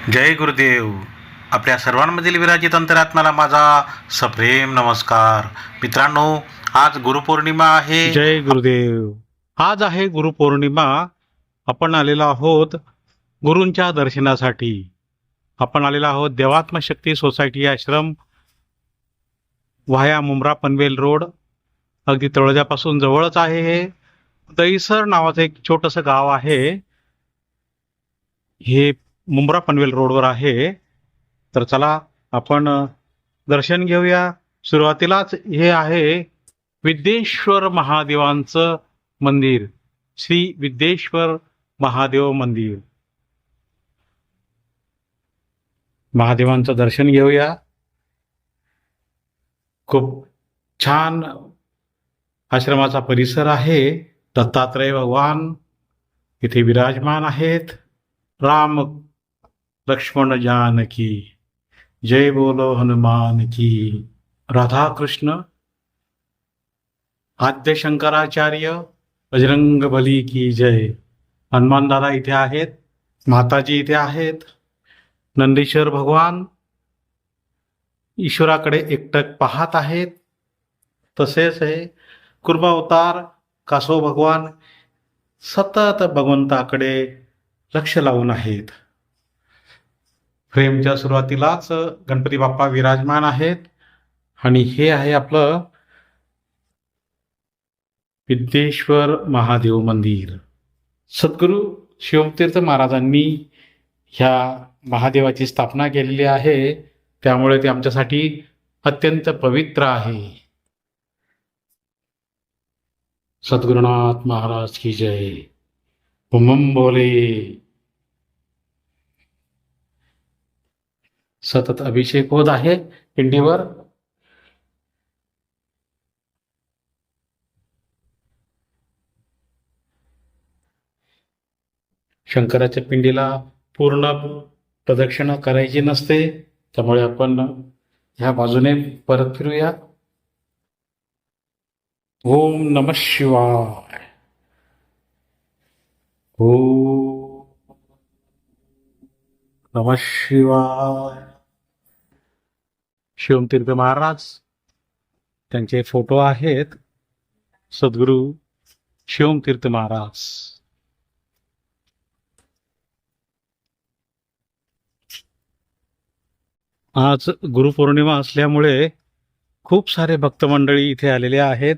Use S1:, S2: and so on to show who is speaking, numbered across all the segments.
S1: जय गुरुदेव. आपल्या सर्वांमधील विराजित अंतरात्म्याला माझा सप्रेम नमस्कार. मित्रांनो, आज गुरुपौर्णिमा आहे.
S2: जय गुरुदेव. आज आहे गुरुपौर्णिमा. आपण आलेलो आहोत गुरूंच्या दर्शनासाठी. आपण आलेलो आहोत देवात्मशक्ती सोसायटी आश्रम, व्हाया मुंब्रा पनवेल रोड. अगदी तळोजापासून जवळच आहे. हे दहीसर नावाचं एक छोटंसं गाव आहे. हे मुंब्रा पनवेल रोडवर आहे. तर चला आपण दर्शन घेऊया. सुरुवातीलाच हे आहे विद्येश्वर महादेवांचं मंदिर, श्री विद्येश्वर महादेव मंदिर. महादेवांचं दर्शन घेऊया. खूप छान आश्रमाचा परिसर आहे. दत्तात्रय भगवान इथे विराजमान आहेत. राम लक्ष्मण जानकी, जय बोलो हनुमान की. राधा कृष्ण, आद्य शंकराचार्य, बजरंग बली की जय. हनुमान दादा इथे आहेत. माताजी इथे आहेत. नंदीश्वर भगवान ईश्वराकडे एकटक पाहत आहेत. तसेच हे कुर्मावतार कासव भगवान सतत भगवंताकडे लक्ष लावून आहेत. फ्रेमच्या सुरुवातीलाच गणपती बाप्पा विराजमान आहेत. आणि हे आहे आपलं विद्येश्वर महादेव मंदिर. सद्गुरू शिवतीर्थ महाराजांनी ह्या महादेवाची स्थापना केलेली आहे, त्यामुळे ते आमच्यासाठी अत्यंत पवित्र आहे. सद्गुरुनाथ महाराज की जय. बम बोले. सतत अभिषेक होत आहे पिंडीवर. शंकराच्या पिंडीला पूर्ण प्रदक्षिणा करायची नसते, त्यामुळे आपण ह्या बाजूने परत फिरूया. ओम नमः शिवाय. ओम नमः शिवाय. शिवतीर्थ महाराज, त्यांचे फोटो आहेत. सद्गुरू शिवतीर्थ महाराज. आज गुरुपौर्णिमा असल्यामुळे खूप सारे भक्तमंडळी इथे आलेले आहेत.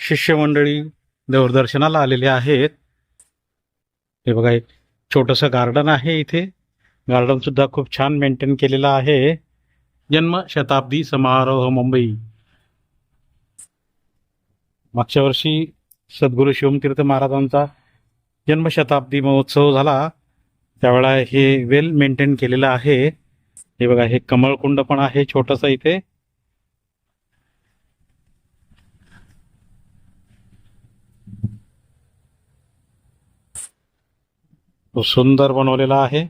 S2: शिष्यमंडळी देवदर्शनाला आलेले आहेत. हे बघा, एक छोटंसं गार्डन आहे इथे. गार्डन सुद्धा खूप छान मेंटेन केलेलं आहे. जन्म शताब्दी समारोह मुंबई. मागच्या वर्षी सद्गुरू शिवतीर्थ महाराजांचा जन्मशताब्दी महोत्सव झाला, त्यावेळेला हे वेल मेंटेन केलेलं आहे. हे बघा, हे कमळकुंड पण आहे छोटंसं इथे. तो सुंदर बनवलेला आहे.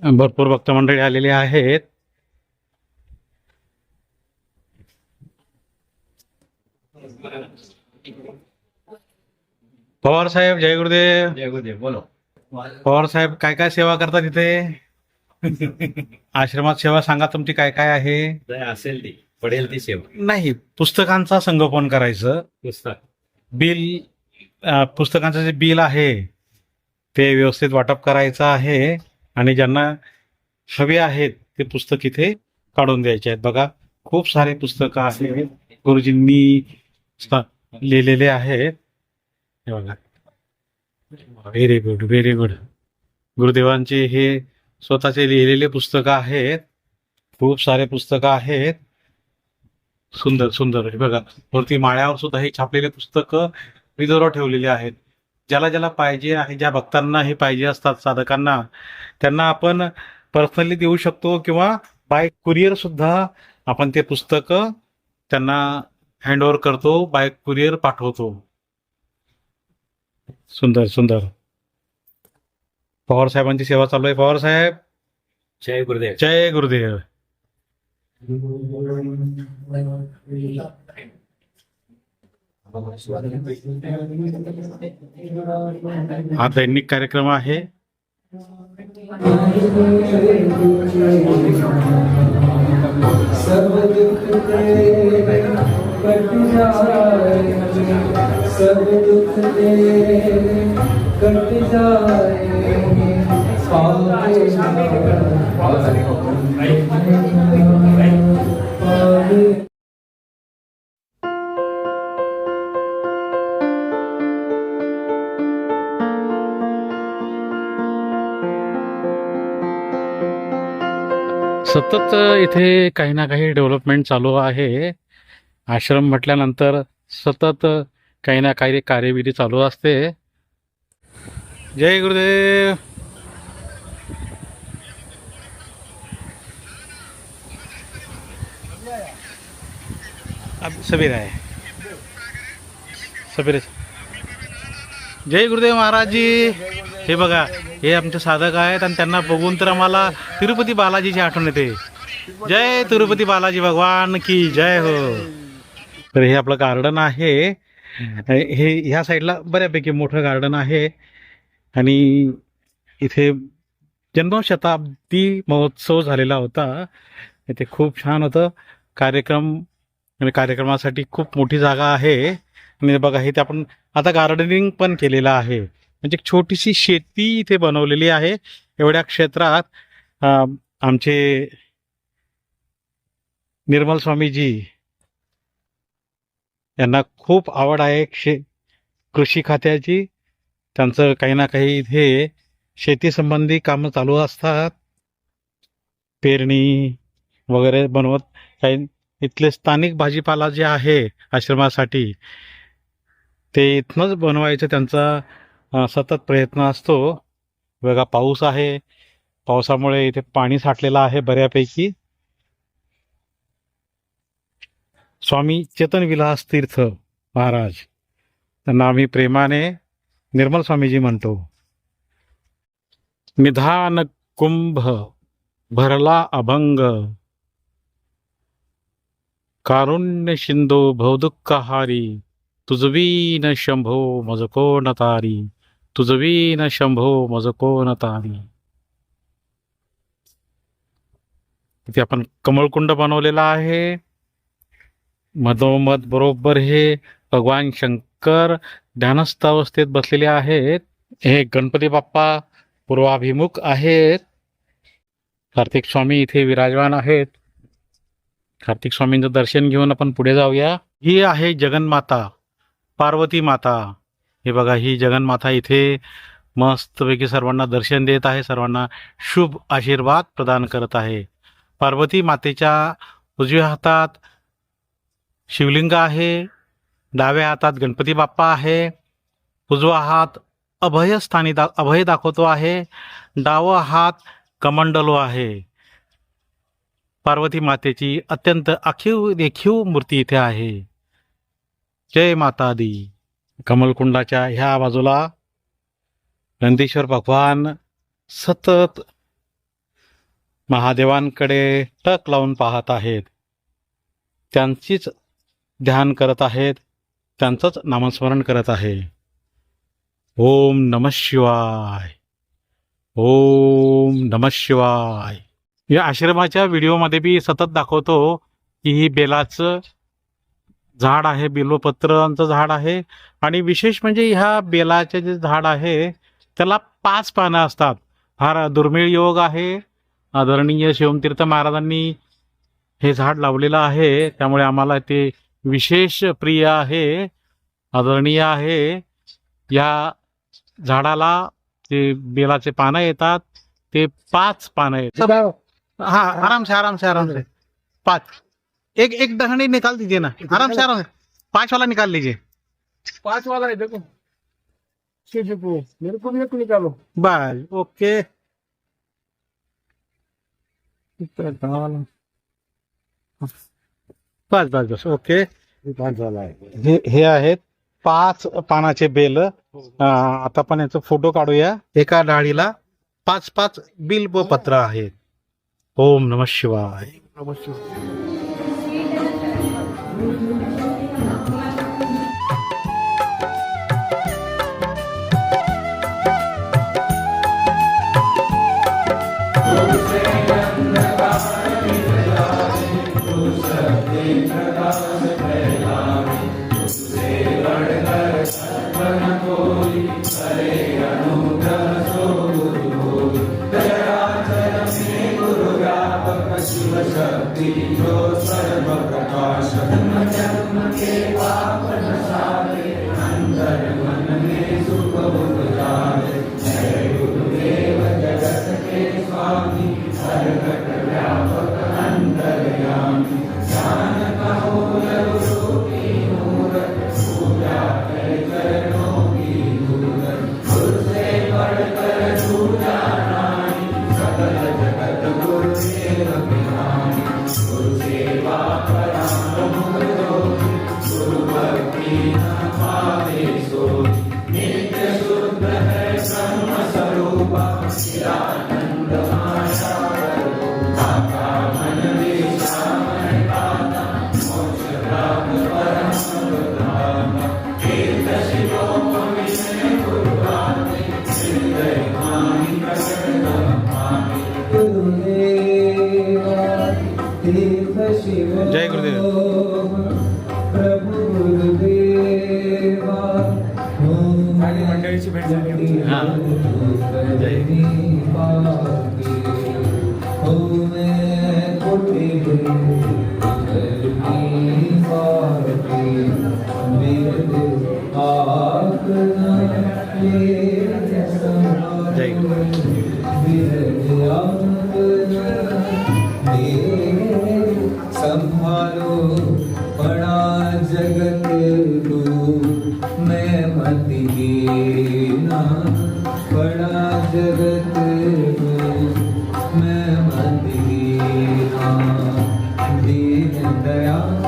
S2: भरपूर भक्त मंडळी आलेली आहेत. पवार साहेब, जय गुरुदेव.
S3: जय गुरुदेव. बोलो.
S2: पवार साहेब, काय काय सेवा करतात इथे आश्रमात? सेवा सांगा तुमची काय काय आहे.
S3: काय असेल ती पडेल ती सेवा.
S2: नाही, पुस्तकांचा संगोपन करायचं.
S3: पुस्तक
S2: बिल, पुस्तकांचं जे बिल आहे ते व्यवस्थित वाटप करायचं आहे. आणि ज्यांना हवे आहेत ते पुस्तक इथे काढून द्यायचे आहेत. बघा, खूप सारे पुस्तकं आहेत गुरुजींनी लिहिलेले आहेत. हे बघा, व्हेरी गुड, व्हेरी गुड. गुरुदेवांचे हे स्वतःचे लिहिलेले पुस्तकं आहेत. खूप सारे पुस्तकं आहेत. सुंदर सुंदर. हे बघा, वरती माळ्यावर सुद्धा हे छापलेले पुस्तकं रिझर्व ठेवलेली आहेत. ज्याला ज्याला पाहिजे आहे, ज्या भक्तांना हे पाहिजे असतात, साधकांना, त्यांना आपण पर्सनली देऊ शकतो किंवा बाय कुरिअर सुद्धा आपण ते पुस्तकं त्यांना हँडओव्हर करतो, बाय कुरिअर पाठवतो. सुंदर सुंदर. पवार साहेबांची सेवा चालू आहे. पवार साहेब,
S3: जय गुरुदेव.
S2: जय गुरुदेव. हा दैनिक कार्यक्रम आहे.
S4: सब दुख तेरे कट जाए, सब दुख तेरे कट जाए, पावे
S2: सतत इथे काही ना काही डेव्हलपमेंट चालू आहे. आश्रम म्हटल्यानंतर सतत काही ना काही कार्यविधी चालू असते. जय गुरुदेव. अब सबीर आहे. सबीर. जय गुरुदेव महाराजजी. हे बघा, हे आमचे साधक आहेत आणि त्यांना बघून तर आम्हाला तिरुपती बालाजीची आठवण येते. जय तिरुपती बालाजी भगवान की जय हो. तर हे आपलं गार्डन आहे. हे ह्या साईडला बऱ्यापैकी मोठं गार्डन आहे आणि इथे जन्मशताब्दी महोत्सव झालेला होता. इथे खूप छान होतं कार्यक्रम आणि कार्यक्रमासाठी खूप मोठी जागा आहे. आणि बघा इथे आपण आता गार्डनिंग पण केलेलं आहे. म्हणजे एक छोटीशी शेती इथे बनवलेली आहे. एवढ्या क्षेत्रात आमचे निर्मल स्वामीजी यांना खूप आवड आहे कृषी खात्याची. त्यांचं काही ना काही इथे शेती संबंधी कामं चालू असतात. पेरणी वगैरे बनवत काही इथले स्थानिक भाजीपाला जे आहे आश्रमासाठी ते इथनंच बनवायचं त्यांचा सतत प्रयत्न असतो. बघा पाऊस आहे. पावसामुळे इथे पाणी साठलेलं आहे बऱ्यापैकी. स्वामी चेतन विलास तीर्थ महाराज त्यांना आम्ही प्रेमाने निर्मल स्वामीजी म्हणतो. निधान कुंभ भरला अभंग, कारुण्य शिंदो भवदुःखहारी, तुझवीन शंभो मज कोण तारी, तुझवीन शंभो मज कोण तारी. इथे आपण कमळकुंड बनवलेला आहे. मधोमध बरोबर हे भगवान शंकर ध्यानस्थ अवस्थेत बसलेले आहेत. हे गणपती बाप्पा पूर्वाभिमुख आहेत. कार्तिक स्वामी इथे विराजमान आहेत. कार्तिक स्वामींचं दर्शन घेऊन आपण पुढे जाऊया. ही आहे जगन्माता पार्वती माता. हे बघा, ही जगन्माता इथे मस्तपैकी सर्वांना दर्शन देत आहे. सर्वांना शुभ आशीर्वाद प्रदान करत आहे. पार्वती मातेच्या उजव्या हातात शिवलिंग आहे. डाव्या हातात गणपती बाप्पा आहे. उजवा हात अभयस्थानी अभय दाखवतो आहे. डावा हात कमंडलो आहे. पार्वती मातेची अत्यंत आखीव देखीव मूर्ती इथे आहे. जय माता दी. कमलकुंडाच्या ह्या बाजूला नंदीश्वर भगवान सतत महादेवांकडे टक लावून पाहत आहेत. त्यांचीच ध्यान करत आहेत. त्यांचंच नामस्मरण करत आहे. ओम नमः शिवाय. ओम नमः शिवाय. या आश्रमाच्या व्हिडिओमध्ये मी सतत दाखवतो की ही बेलाचं झाड आहे. बिल्वपत्रांचं झाड आहे. आणि विशेष म्हणजे ह्या बेलाचे जे झाड आहे त्याला 5 पानं असतात. फार दुर्मिळ योग आहे. आदरणीय शिवमतीर्थ महाराजांनी हे झाड लावलेलं आहे. त्यामुळे आम्हाला ते विशेष प्रिय आहे, आदरणीय आहे. या झाडाला ते बेलाचे पानं येतात. ते 5 पानं येतात. हाँ आराम से आराम से आराम से 5 एक डंडी निकाल दीजिए ना. आराम से 5 वाला निकाल लीजिए.
S4: 5 वाला है देखो. मेरे को भी एक निकालो.
S2: बस ओके. बस बस बस ओके. हे आहेत 5 पानाचे बेल. आता आपण याचा फोटो काढूया. एका डाळीला 5 बिल्वपत्र आहेत. ओम नमः शिवाय. जय गुरुदेव.
S4: प्रभु गुरुदेवा
S3: आणि मंडळीची भेट झाली.
S2: हा. जय
S4: संभालो बड़ा जगत गुरु मैं मत गिना बड़ा जगत गुरु मैं मत गिना दीन दयाल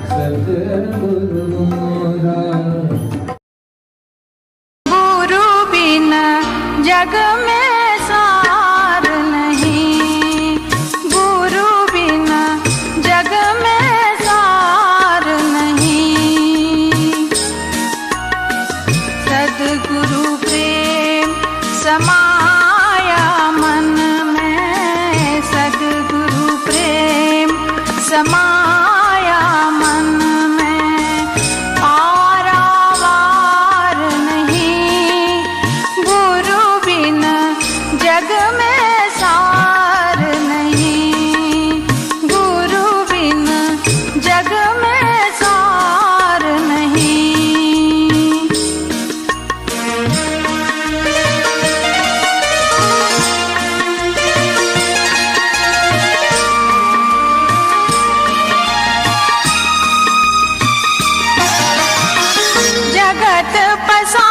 S4: सतगुरु मोरा
S5: गुरु बिन जग में सार नहीं, गुरु बिन जग में सार नहीं। सद्गुरु प्रेम समाया मन में, सद्गुरु प्रेम समाया मन में। पारावार नहीं, गुरु बिन जग में सार नहीं, गुरु बिन जग में सार नहीं। जगत पसा